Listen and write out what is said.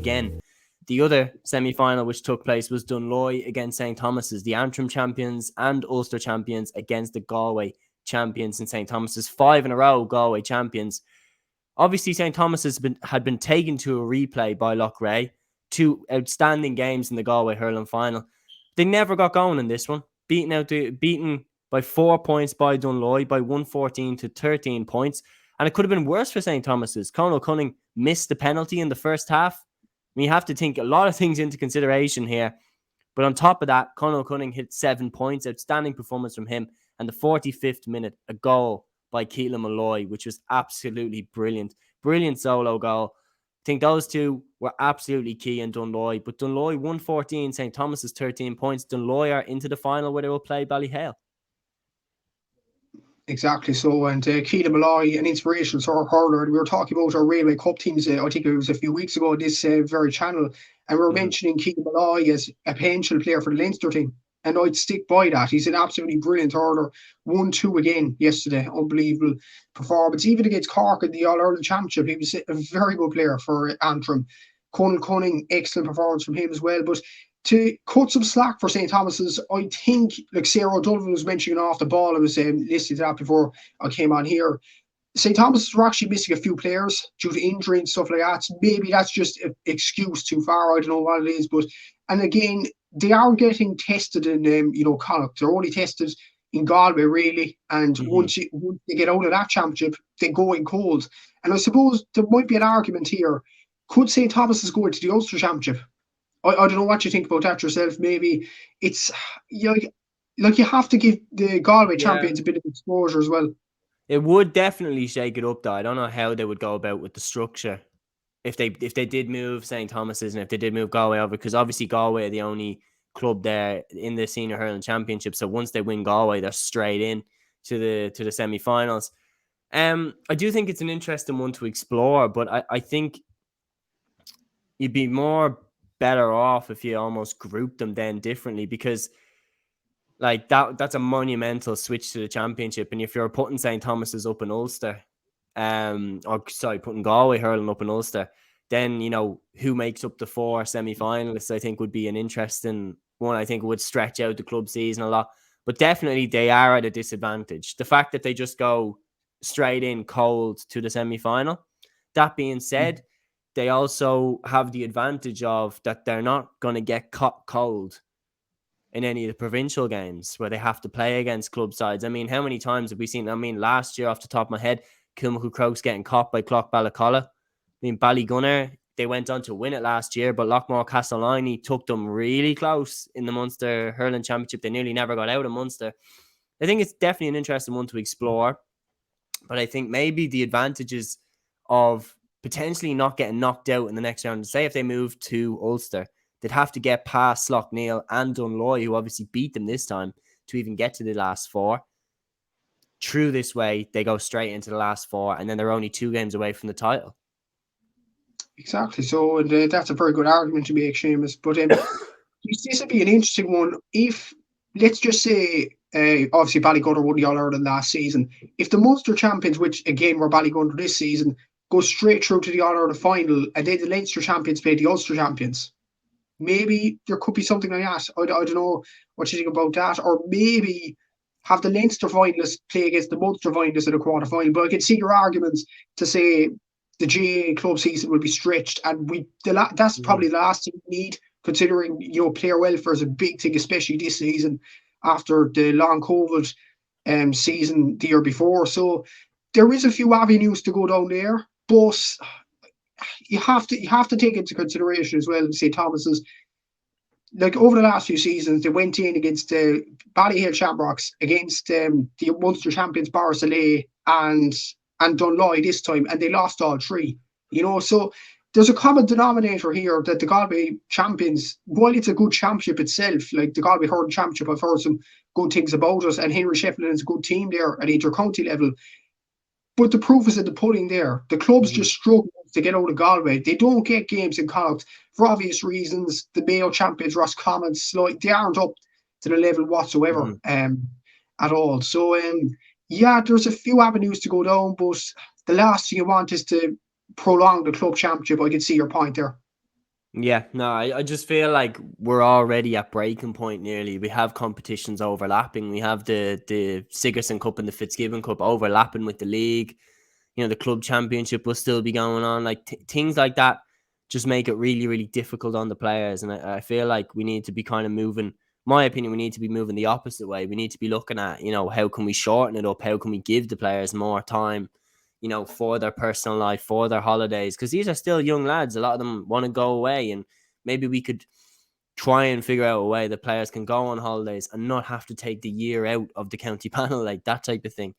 again. The other semi-final which took place was Dunloy against St Thomas's, the Antrim champions and Ulster champions against the Galway champions in St Thomas's. 5 in a row Galway champions. Obviously, St Thomas's had been taken to a replay by Loughrea. 2 outstanding games in the Galway hurling final. They never got going in this one. Beaten by 4 points by Dunloy, by 114 to 13 points. And it could have been worse for St Thomas's. Conal Cunning missed the penalty in the first half. I mean, you have to take a lot of things into consideration here. But on top of that, Conal Cunning hit 7 points. Outstanding performance from him. And the 45th minute, a goal by Keelan Malloy, which was absolutely brilliant. Brilliant solo goal. I think those two were absolutely key in Dunloy. But Dunloy 114, St Thomas's 13 points. Dunloy are into the final where they will play Ballyhale. Exactly so, and Keelan Malloy, an inspirational sort of hurler. We were talking about our Railway Cup teams, I think it was a few weeks ago, this very channel, and we were mentioning Keelan Malloy as a potential player for the Leinster team, and I'd stick by that. He's an absolutely brilliant hurler. 1-2 again yesterday, unbelievable performance. Even against Cork in the All-Ireland Championship, he was a very good player for Antrim. Conal Cunning, excellent performance from him as well, but to cut some slack for St Thomas's, I think, like Sarah O'Donovan was mentioning off the ball, I was listening to that before I came on here. St Thomas's were actually missing a few players due to injury and stuff like that. So maybe that's just an excuse too far. I don't know what it is, but and again, they are getting tested in Connacht. They're only tested in Galway really, and once they get out of that championship, they go in cold. And I suppose there might be an argument here: could St Thomas's go into the Ulster Championship? I don't know what you think about that yourself. Maybe it's like you have to give the Galway champions a bit of exposure as well. It would definitely shake it up, though. I don't know how they would go about with the structure if they did move St Thomas's and if they did move Galway over, because obviously Galway are the only club there in the Senior Hurling Championship. So once they win Galway, they're straight in to the semi-finals. I do think it's an interesting one to explore, but I think you'd be better off if you almost group them then differently, because like that's a monumental switch to the championship. And if you're putting St Thomas's up in Ulster, putting Galway hurling up in Ulster, then who makes up the 4 semi-finalists, I think would be an interesting one. I think it would stretch out the club season a lot, but definitely they are at a disadvantage. The fact that they just go straight in cold to the semi-final. That being said, they also have the advantage of that they're not going to get caught cold in any of the provincial games where they have to play against club sides. I mean, how many times have we seen? I mean, last year, off the top of my head, Kilmacud Crokes getting caught by Clough Ballacalla. I mean, Ballygunner, they went on to win it last year, but Lockmore Castleiney took them really close in the Munster Hurling Championship. They nearly never got out of Munster. I think it's definitely an interesting one to explore, but I think maybe the advantages of potentially not getting knocked out in the next round. Say if they move to Ulster, they'd have to get past Slough-Neil and Dunloy, who obviously beat them this time, to even get to the last 4. Through this way, they go straight into the last 4, and then they're only 2 games away from the title. Exactly. So that's a very good argument to make, Seamus. But this would be an interesting one. If, let's just say, obviously Ballygunner won the All-Ireland last season. If the Munster champions, which again were Ballygunner this season, go straight through to the All-Ireland final, and then the Leinster champions play the Ulster champions, maybe there could be something like that. I don't know what you think about that. Or maybe have the Leinster finalists play against the Munster finalists in a quarter-final. But I can see your arguments to say the GAA club season will be stretched, and that's probably the last thing we need, considering player welfare is a big thing, especially this season after the long COVID season the year before. So there is a few avenues to go down there, but you have to take into consideration as well, St Thomas's, like over the last few seasons, they went in against the Ballyhale Shamrocks, against the Munster champions Ballyhale and Dunloy this time, and they lost all 3. So there's a common denominator here that the Galway champions, while it's a good championship itself, like the Galway Hurling Championship, I've heard some good things about it, and Henry Shefflin is a good team there at inter-county level. But the proof is in the pudding there. The clubs just struggle to get out of Galway. They don't get games in Connacht for obvious reasons. The Mayo champions, Roscommon, they aren't up to the level whatsoever at all. So, there's a few avenues to go down, but the last thing you want is to prolong the club championship. I can see your point there. Yeah, no, I just feel like we're already at breaking point nearly. We have competitions overlapping. We have the Sigerson Cup and the Fitzgibbon Cup overlapping with the league. You know, the club championship will still be going on. Like things like that just make it really, really difficult on the players. And I feel like we need to be kind of moving, my opinion, we need to be moving the opposite way. We need to be looking at, you know, how can we shorten it up? How can we give the players more time, you know, for their personal life, for their holidays? Because these are still young lads. A lot of them want to go away, and maybe we could try and figure out a way that players can go on holidays and not have to take the year out of the county panel, like that type of thing.